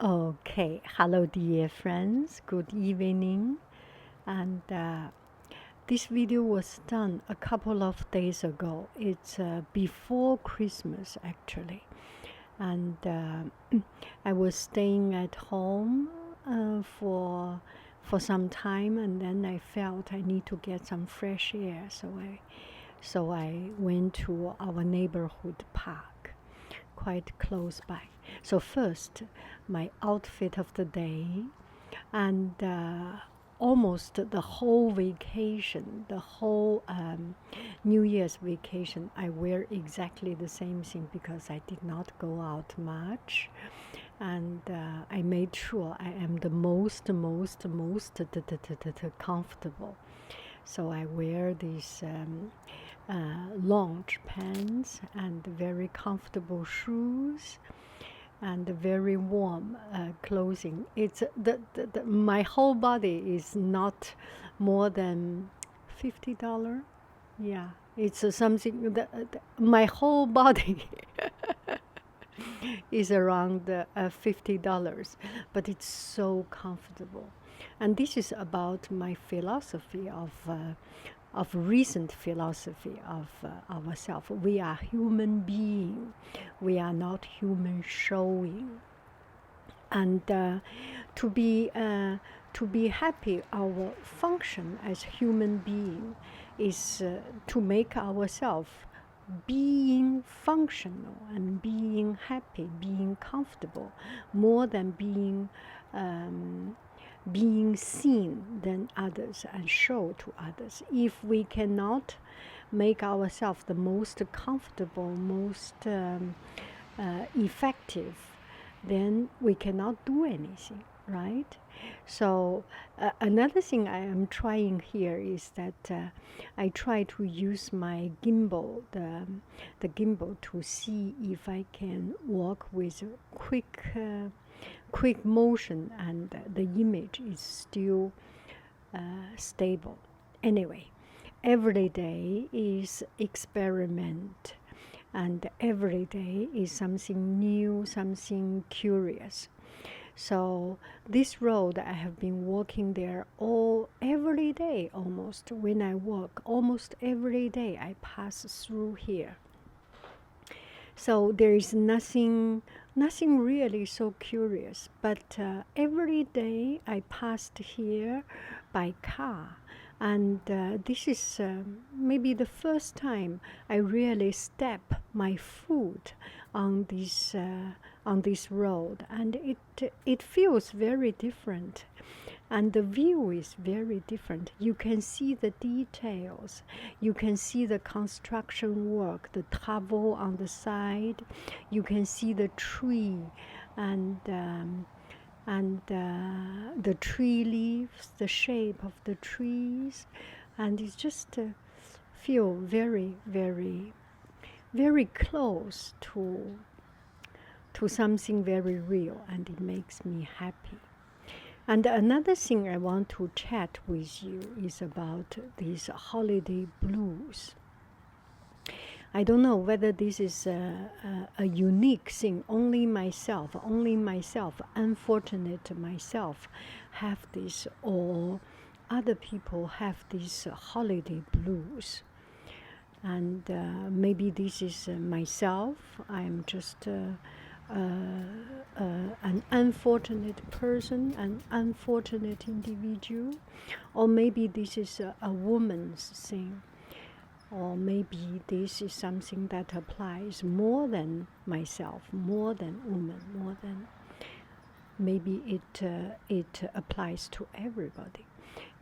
Okay, hello, dear friends. Good evening. And this video was done a couple of days ago. It's before Christmas, actually. And I was staying at home for some time, and then I felt I need to get some fresh air. So I went to our neighborhood park quite close by. So first, my outfit of the day, and almost the whole vacation, the whole New Year's vacation, I wear exactly the same thing because I did not go out much, and I made sure I am the most comfortable. So I wear these lounge pants and very comfortable shoes and very warm clothing. It's my whole body is not more than $50. Yeah, it's something that my whole body is around $50, but it's so comfortable. And this is about my philosophy of recent philosophy of ourselves. We are human being. We are not human showing. And to be happy, our function as human being is to make ourselves being functional and being happy, being comfortable, more than being seen than others and show to others. If we cannot make ourselves the most comfortable, most effective, then we cannot do anything, right? So another thing I am trying here is that I try to use my gimbal, the gimbal, to see if I can walk with quick motion and the image is still stable. Anyway, every day is experiment, and every day is something new, something curious. So this road, I have been walking there every day almost. When I walk, almost every day I pass through here. So there is nothing really so curious. But every day I passed here by car, and this is maybe the first time I really step my foot on this road, and it feels very different. And the view is very different. You can see the details. You can see the construction work, the travaux on the side. You can see the tree and the tree leaves, the shape of the trees, and it's just feel very, very, very close to something very real, and it makes me happy. And another thing I want to chat with you is about these holiday blues. I don't know whether this is a unique thing. Only myself, unfortunate myself, have this, or other people have these holiday blues. And maybe this is myself. I'm just an unfortunate person, an unfortunate individual, or maybe this is a woman's thing, or maybe this is something that applies more than myself, more than woman, more than maybe it applies to everybody.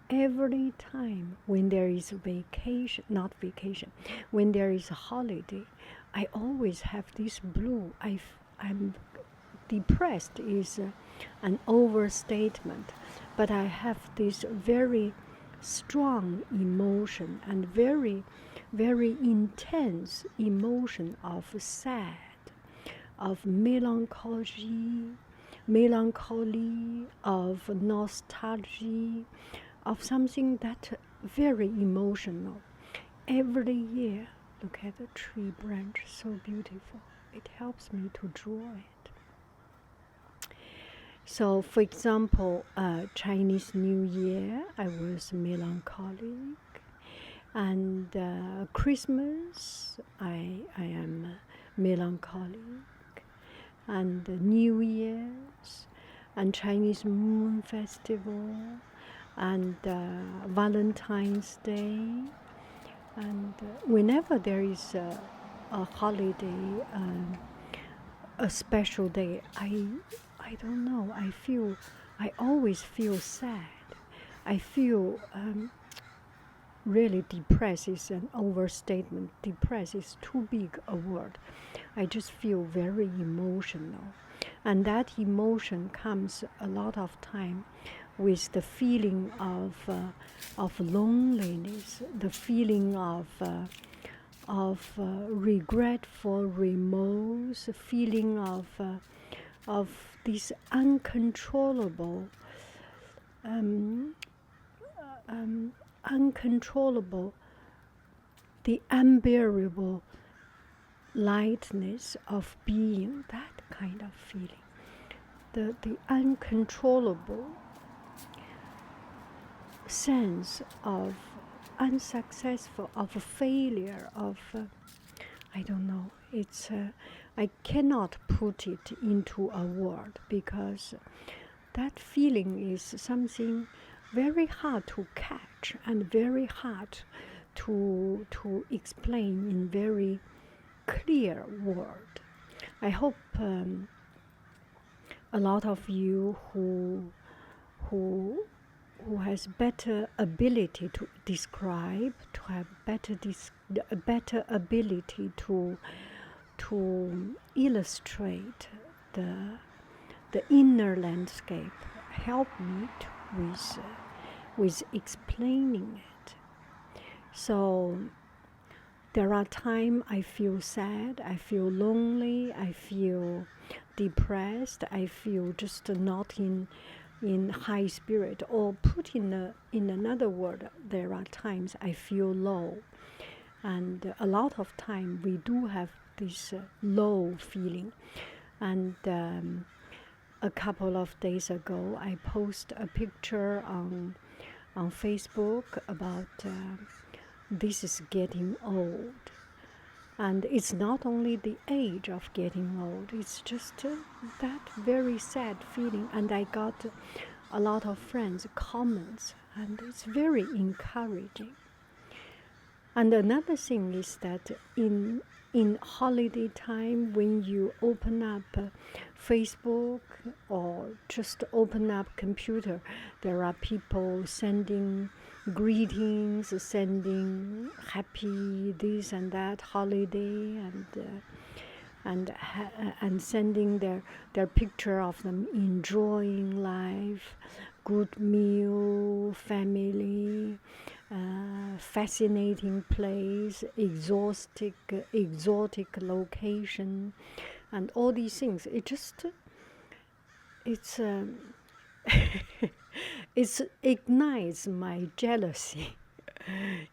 Every time when there is vacation, not vacation, when there is a holiday, I always have this blue. I'm depressed is an overstatement, but I have this very strong emotion and very, very intense emotion of sad, of melancholy, of nostalgia, of something that very emotional. Every year, look at the tree branch, so beautiful. It helps me to draw it. So, for example, Chinese New Year, I was melancholic, and Christmas, I am melancholic, and New Year's, and Chinese Moon Festival, and Valentine's Day, and whenever there is a holiday, a special day, I don't know. I always feel sad. I feel really depressed is an overstatement. Depressed is too big a word. I just feel very emotional, and that emotion comes a lot of time with the feeling of loneliness, the feeling of regretful remorse, feeling of this uncontrollable, uncontrollable, the unbearable lightness of being, that kind of feeling, the uncontrollable sense of unsuccessful, of failure, of I don't know. It's I cannot put it into a word because that feeling is something very hard to catch and very hard to explain in very clear word. I hope a lot of you who has better ability to describe, to have better ability to illustrate the inner landscape, help me with explaining it. So there are times I feel sad, I feel lonely, I feel depressed, I feel just not in high spirit, or put in another word, there are times I feel low, and a lot of time we do have this low feeling. And a couple of days ago, I posted a picture on Facebook about this is getting old. And it's not only the age of getting old, it's just that very sad feeling. And I got a lot of friends' comments, and it's very encouraging. And another thing is that in holiday time, when you open up Facebook or just open up computer, there are people sending greetings, sending happy this and that holiday, and sending their picture of them enjoying life, good meal, family, fascinating place, exotic location, and all these things. It ignites my jealousy.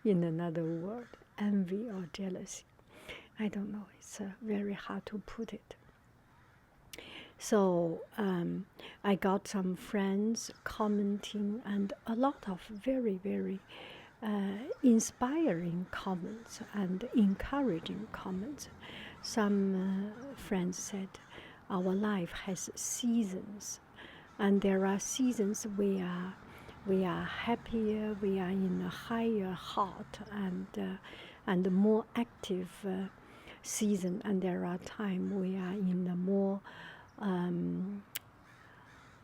In another word, envy or jealousy. I don't know. It's very hard to put it. So I got some friends commenting, and a lot of very, very inspiring comments and encouraging comments. Some friends said, our life has seasons, and there are seasons we are happier, we are in a higher heart and more active season, and there are times we are in a more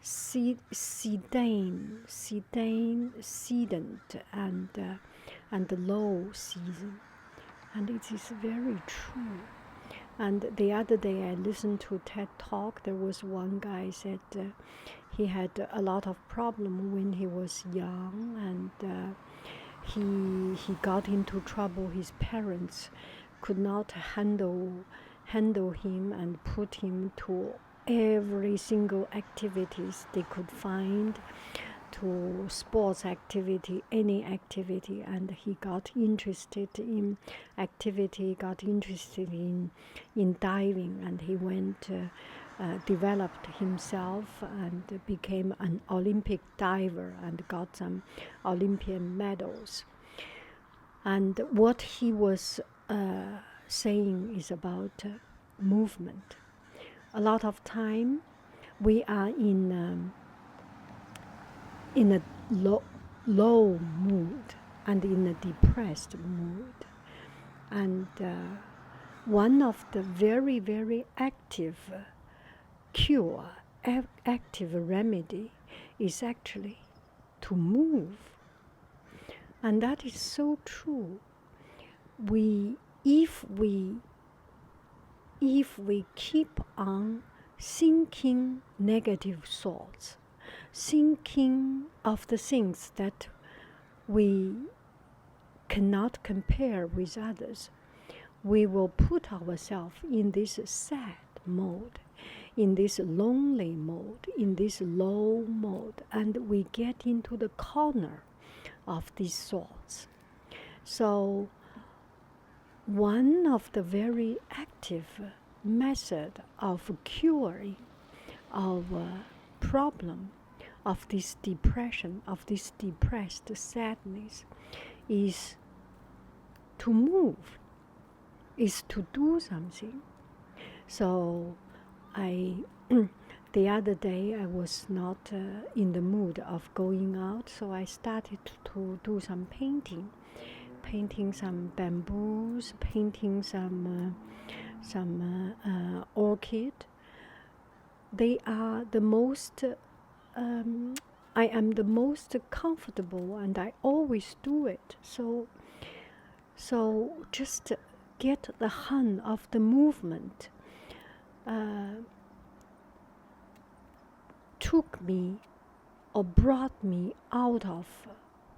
sedent and low season, and it is very true. And the other day I listened to TED Talk. There was one guy said he had a lot of problem when he was young, and he got into trouble. His parents could not handle him and put him to every single activities they could find, to sports activity, any activity, and he got interested in activity, got interested in diving, and he went developed himself and became an Olympic diver and got some Olympian medals. And what he was saying is about movement. A lot of time we are in a low mood and in a depressed mood. And one of the very, very active active remedy is actually to move. And that is so true. If we keep on thinking negative thoughts, thinking of the things that we cannot compare with others, we will put ourselves in this sad mode, in this lonely mode, in this low mode, and we get into the corner of these thoughts. So one of the very active method of curing our problem of this depression, of this depressed sadness, is to move, is to do something. So the other day I was not in the mood of going out, so I started to do some painting some bamboos, painting some orchid. They are the most, I am the most comfortable, and I always do it. So just get the hang of the movement took me or brought me out of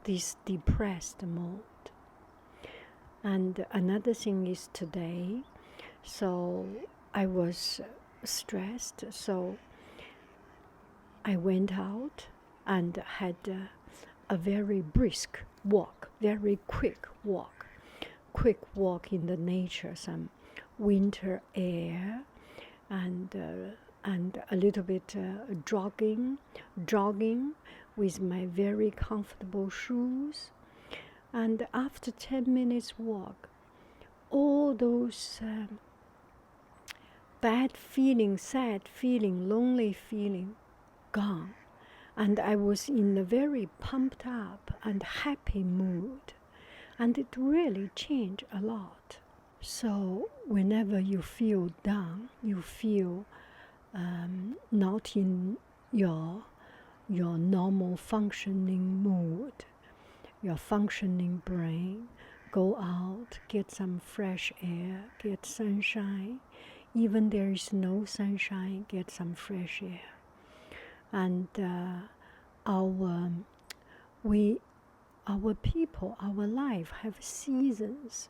this depressed mode. And another thing is today, so I was stressed, so I went out and had a very brisk walk, very quick walk in the nature, some winter air, and a little bit jogging with my very comfortable shoes. And after 10 minutes walk, all those bad feeling, sad feeling, lonely feeling gone. And I was in a very pumped up and happy mood. And it really changed a lot. So whenever you feel down, you feel not in your normal functioning mood, your functioning brain, go out, get some fresh air, get sunshine. Even there is no sunshine, get some fresh air. And our people, our life have seasons.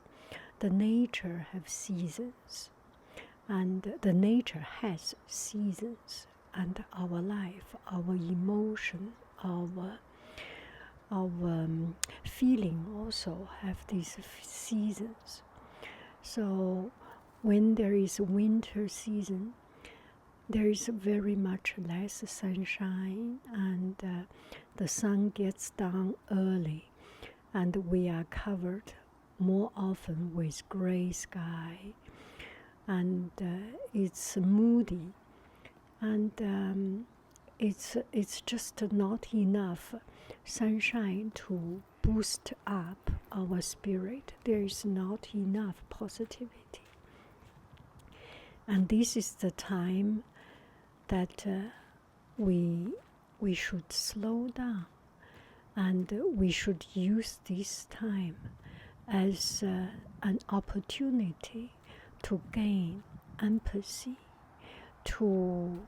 The nature have seasons. And the nature has seasons. And our life, our emotion, our feeling also have these seasons. So when there is winter season, there is very much less sunshine, and the sun gets down early, and we are covered more often with gray sky, and it's moody, and it's just not enough sunshine to boost up our spirit. There is not enough positivity. And this is the time that we should slow down, and we should use this time as an opportunity to gain empathy, to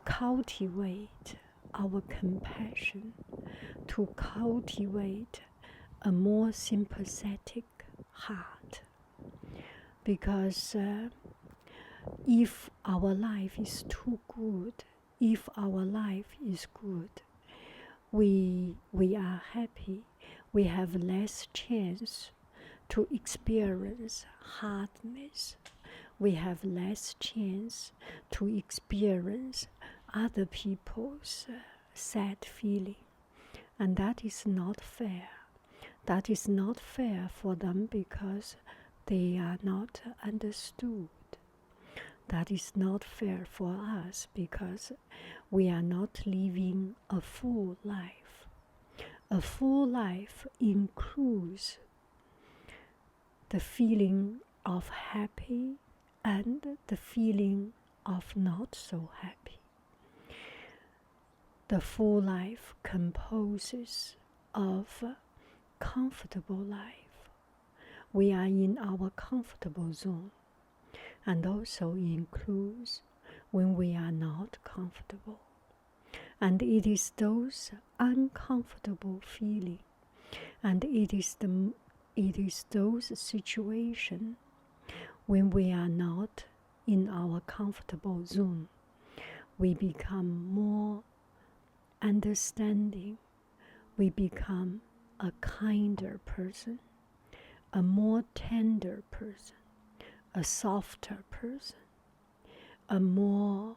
cultivate our compassion, to cultivate a more sympathetic heart. Because if our life is too good, if our life is good, we are happy. We have less chance to experience hardness. we have less chance to experience other people's sad feeling. And that is not fair. That is not fair for them because they are not understood. That is not fair for us because we are not living a full life. A full life includes the feeling of happy and the feeling of not so happy. The full life composes of comfortable life. We are in our comfortable zone, and also includes when we are not comfortable. And it is those uncomfortable feelings, and it is those situations when we are not in our comfortable zone, we become more understanding, we become a kinder person, a more tender person, a softer person, a more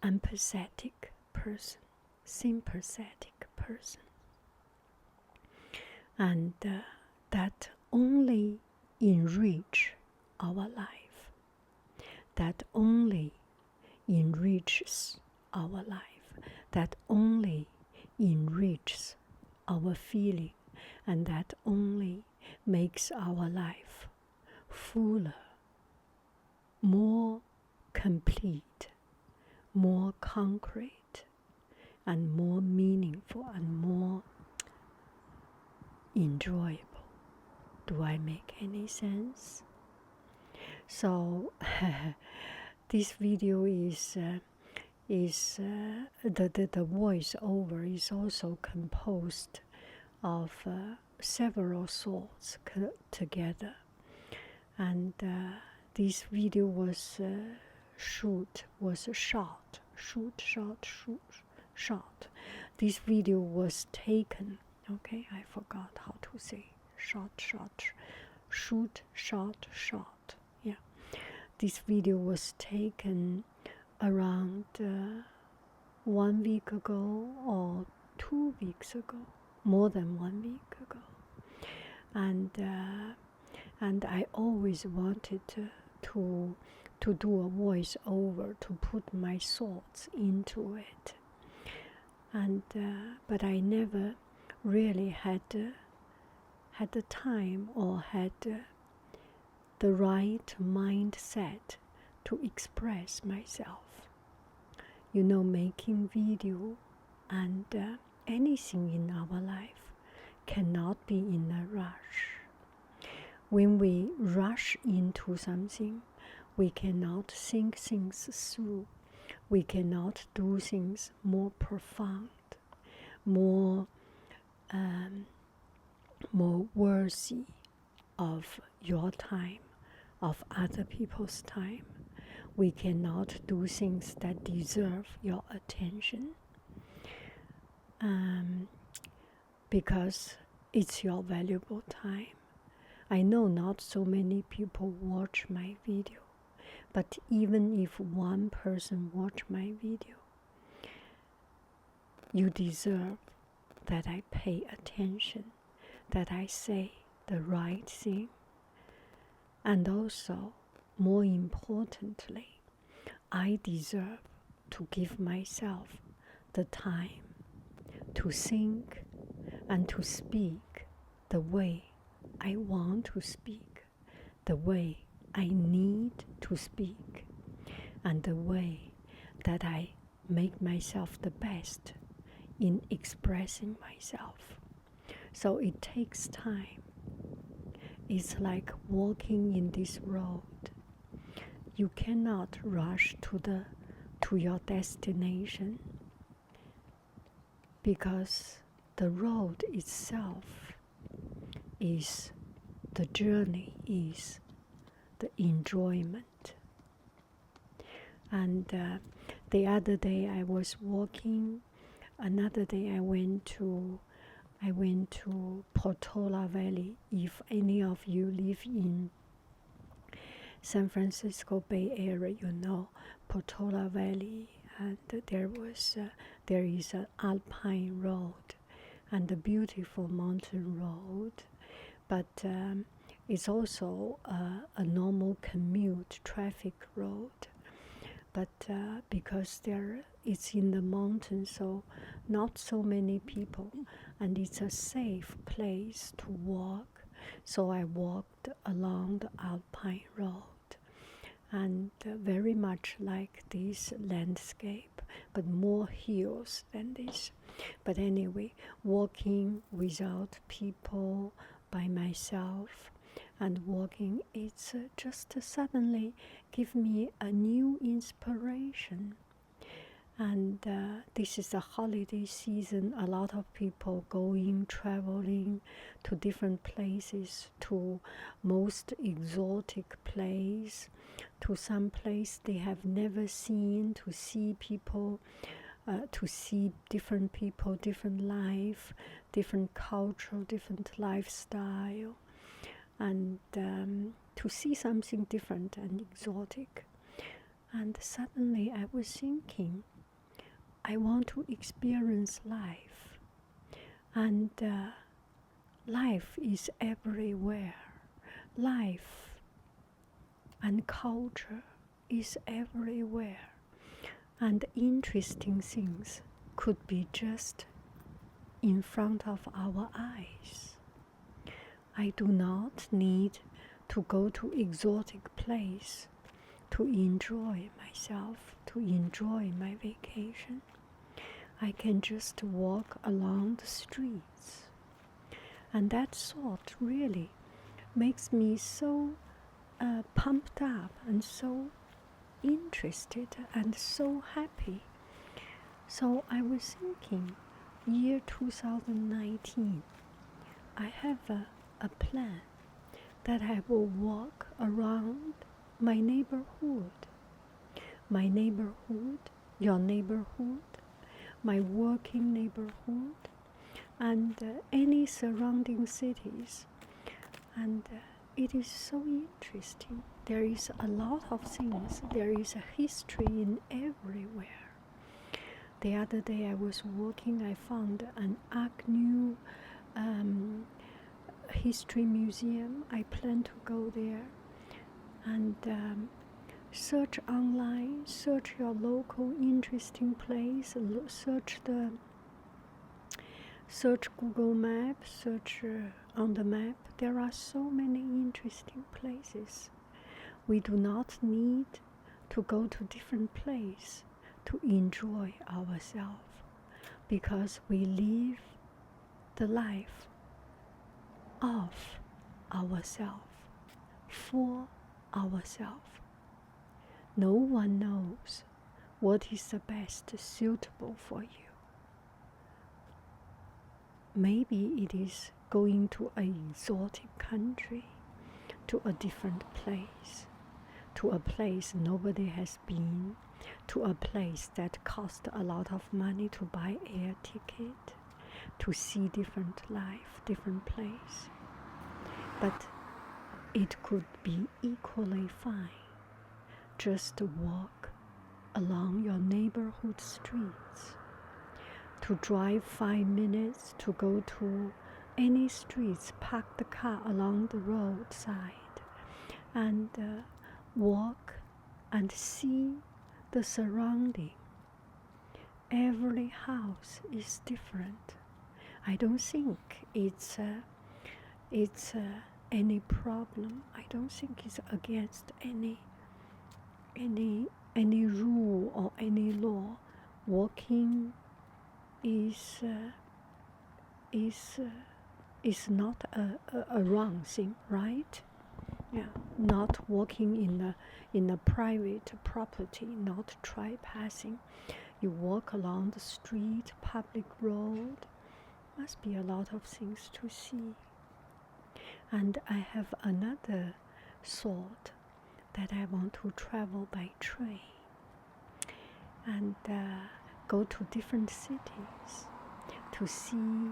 empathetic person, sympathetic person. And that only enrich our life. That only enriches our life. That only enriches our feeling. And that only makes our life fuller, more complete, more concrete, and more meaningful, and more enjoyable. Do I make any sense? So this video is the voiceover is also composed of several thoughts together, and this video was shot. This video was taken. Okay, I forgot how to say shoot, shot. Yeah, this video was taken around 1 week ago or 2 weeks ago, more than 1 week ago, and I always wanted to do a voiceover, to put my thoughts into it, and but I never really had the time or had the right mindset to express myself. Making video and anything in our life cannot be in a rush. When we rush into something, we cannot think things through. We cannot do things more profound, more worthy of your time, of other people's time. We cannot do things that deserve your attention because it's your valuable time. I know not so many people watch my video, but even if one person watch my video, you deserve that I pay attention, that I say the right thing. And also, more importantly, I deserve to give myself the time to think and to speak the way I want to speak, the way I need to speak, and the way that I make myself the best in expressing myself. So it takes time. It's like walking in this road. You cannot rush to your destination because the road itself is the journey, is the enjoyment. And the other day I was walking. Another day I went to Portola Valley. If any of you live San Francisco Bay Area, Portola Valley, and there is an alpine road and a beautiful mountain road, but it's also a normal commute traffic road. But because it's in the mountains, so not so many people, and it's a safe place to walk. So I walked along the alpine road, and very much like this landscape, but more hills than this. But anyway, walking without people, by myself, and walking, it's just suddenly give me a new inspiration. And this is a holiday season. A lot of people traveling to different places, to most exotic place, to some place they have never seen, to see people, to see different people, different life, different culture, different lifestyle, and to see something different and exotic. And suddenly I was thinking, I want to experience life, and life is everywhere. Life and culture is everywhere, and interesting things could be just in front of our eyes. I do not need to go to exotic place to enjoy myself, to enjoy my vacation. I can just walk along the streets. And that thought really makes me so pumped up and so interested and so happy. So I was thinking, year 2019, I have a plan that I will walk around my neighborhood, your neighborhood, my working neighborhood, and any surrounding cities. And it is so interesting. There is a lot of things. There is a history in everywhere. The other day I was walking, I found an Agnew history museum. I plan to go there and search online, search your local interesting place, search Google Maps, search on the map. There are so many interesting places. We do not need to go to different places to enjoy ourselves, because we live the life of ourselves, for ourselves. No one knows what is the best suitable for you. Maybe it is going to an exotic country, to a different place, to a place nobody has been, to a place that costs a lot of money to buy air ticket, to see different life, different place. But it could be equally fine just to walk along your neighborhood streets, to drive 5 minutes to go to any streets, park the car along the roadside, and walk and see the surrounding. Every house is different. I don't think it's any problem. I don't think it's against any rule or any law. Walking is not a wrong thing, right? Yeah, not walking in a private property, not trespassing. You walk along the street, public road. Must be a lot of things to see. And I have another thought, that I want to travel by train and go to different cities to see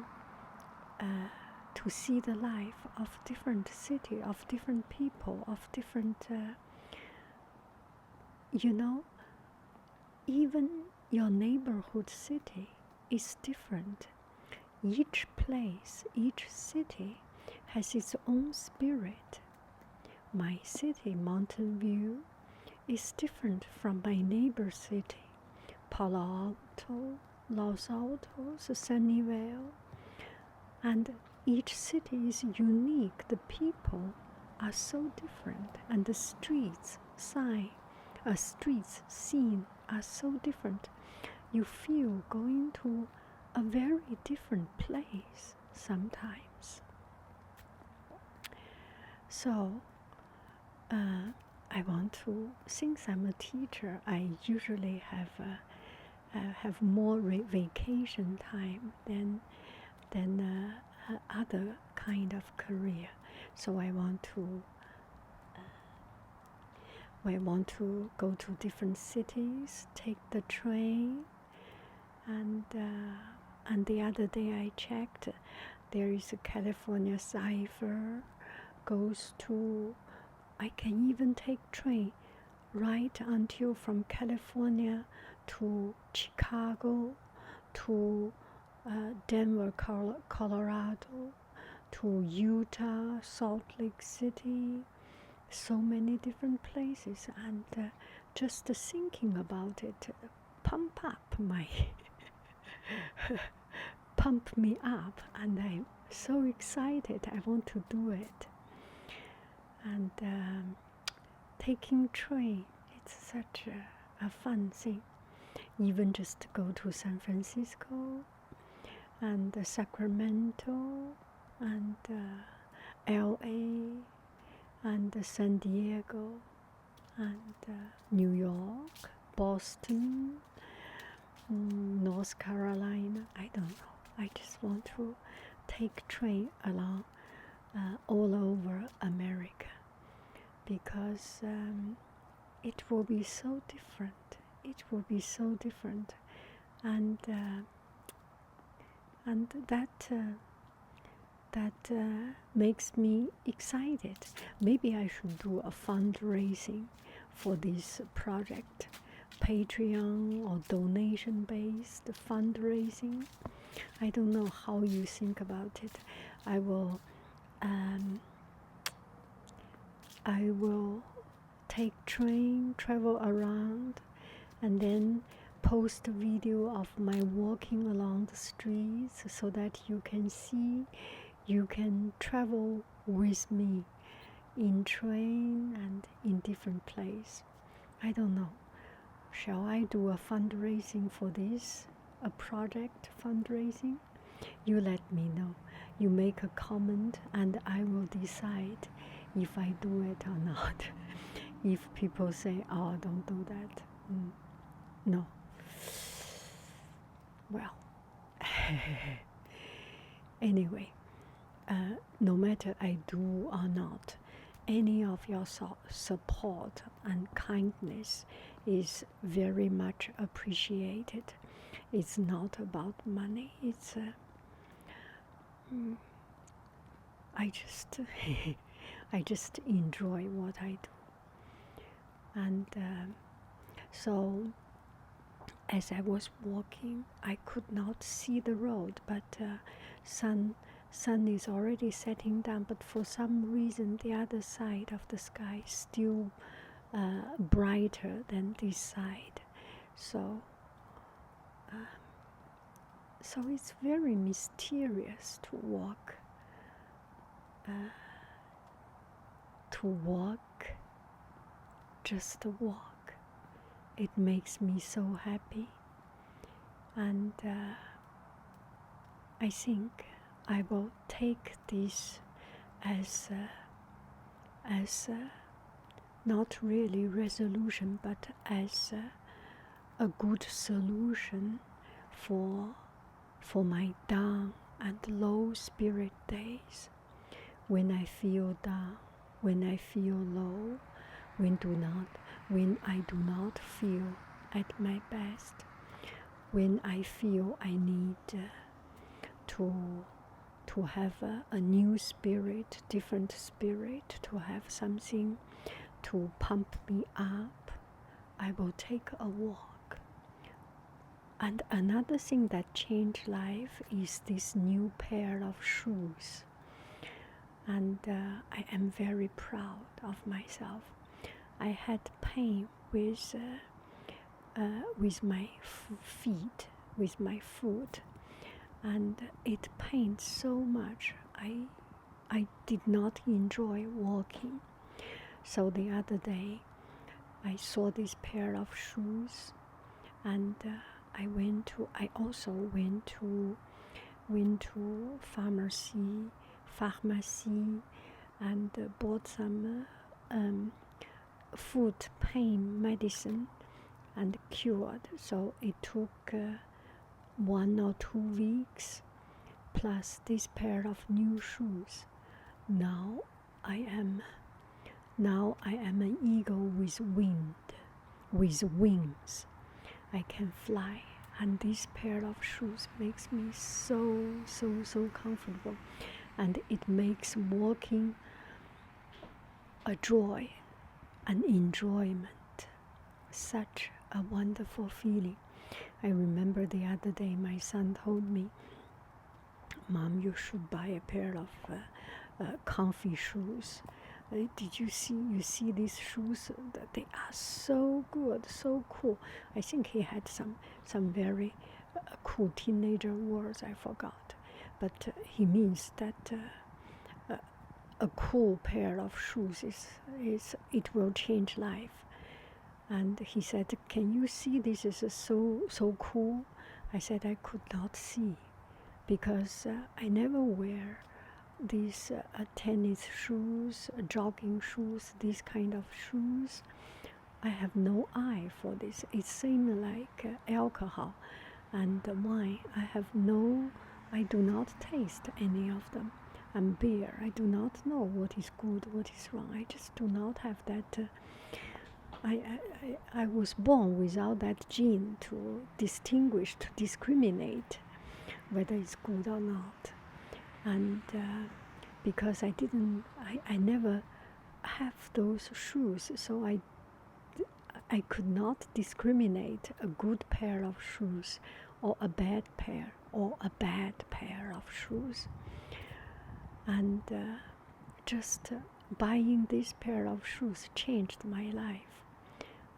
the life of different city, of different people, of different you know, even your neighborhood city is different. Each place, each city has its own spirit. My city, Mountain View, is different from my neighbor city, Palo Alto, Los Altos, Sunnyvale. And each city is unique. The people are so different, and the streets seen are so different. You feel going to a very different place sometimes. So I want to, since I'm a teacher, I usually have more vacation time than other kind of career. So I want to go to different cities, take the train, and the other day I checked, there is a California Cipher, goes to, I can even take train right until from California to Chicago, to Denver, Colorado, to Utah, Salt Lake City, so many different places, and just thinking about it pump me up, and I'm so excited. I want to do it. And taking train, it's such a fun thing. Even just to go to San Francisco and Sacramento and LA and San Diego and New York, Boston, North Carolina, I don't know. I just want to take train along all over America, because it will be so different. It will be so different, and that makes me excited. Maybe I should do a fundraising for this project, Patreon or donation-based fundraising. I don't know how you think about it. I will take train, travel around, and then post a video of my walking along the streets so that you can see, you can travel with me in train and in different places. I don't know. Shall I do a fundraising for this? A project fundraising? You let me know. You make a comment and I will decide if I do it or not. If people say, oh, don't do that. No. Well, anyway, no matter I do or not, any of your support and kindness is very much appreciated. It's not about money. It's I just enjoy what I do. And so as I was walking, I could not see the road, but sun is already setting down, but for some reason the other side of the sky is still brighter than this side. So it's very mysterious to walk. Just to walk. It makes me so happy, and I think I will take this as not really resolution, but as a good solution for my down and low spirit days, when I feel down, when I feel low, when I do not feel at my best, when I feel I need to have a new spirit, different spirit, to have something to pump me up, I will take a walk. And another thing that changed life is this new pair of shoes. And I am very proud of myself. I had pain with my feet, with my foot, and it pained so much. I did not enjoy walking. So the other day, I saw this pair of shoes, and I also went to pharmacy, and bought some foot pain medicine and cured. So it took 1 or 2 weeks, plus this pair of new shoes. Now I am an eagle with wings. I can fly, and this pair of shoes makes me so comfortable, and it makes walking a joy, an enjoyment, such a wonderful feeling. I remember the other day my son told me, "Mom, you should buy a pair of comfy shoes. Did you see these shoes? They are so good, so cool." I think he had some very cool teenager words I forgot, but he means that a cool pair of shoes it will change life. And he said, "Can you see this is so cool?" I said I could not see, because I never wear these tennis shoes, jogging shoes, these kind of shoes. I have no eye for this. It seems like alcohol and wine. I do not taste any of them. And beer, I do not know what is good, what is wrong. I just do not have that. I was born without that gene to distinguish, to discriminate whether it's good or not. And because I never have those shoes, so I could not discriminate a good pair of shoes or a bad pair of shoes. And just buying this pair of shoes changed my life.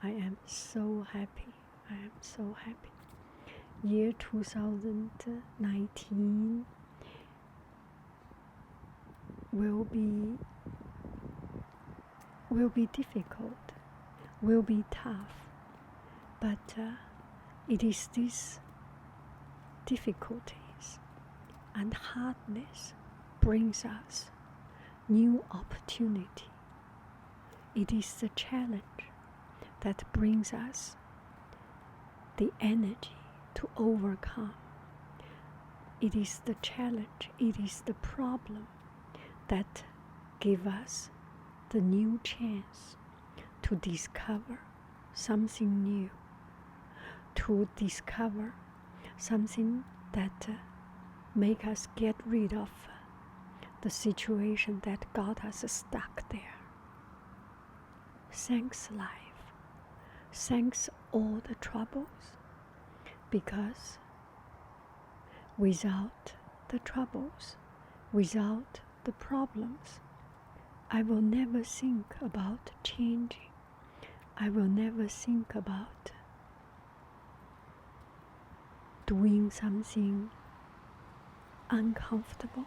I am so happy. I am so happy. Year 2019 will be difficult, will be tough, but it is these difficulties and hardness brings us new opportunity. It is the challenge that brings us the energy to overcome. It is the challenge, it is the problem that give us the new chance to discover something new, to discover something that make us get rid of the situation that got us stuck there. Thanks life. Thanks all the troubles, because without the troubles, without the problems, I will never think about changing. I will never think about doing something uncomfortable.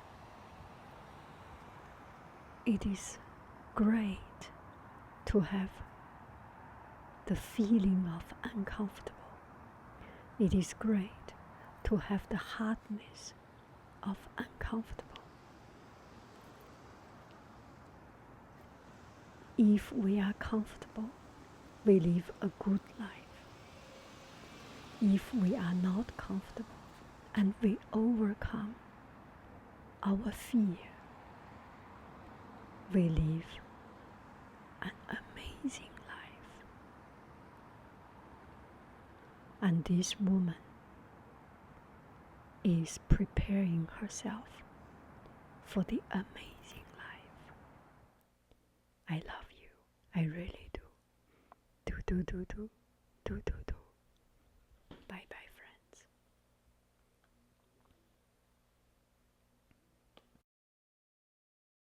It is great to have the feeling of uncomfortable. It is great to have the hardness of uncomfortable. If we are comfortable, we live a good life. If we are not comfortable and we overcome our fear, we live an amazing life. And this woman is preparing herself for the amazing life. I love you. I really do. Do. do, do.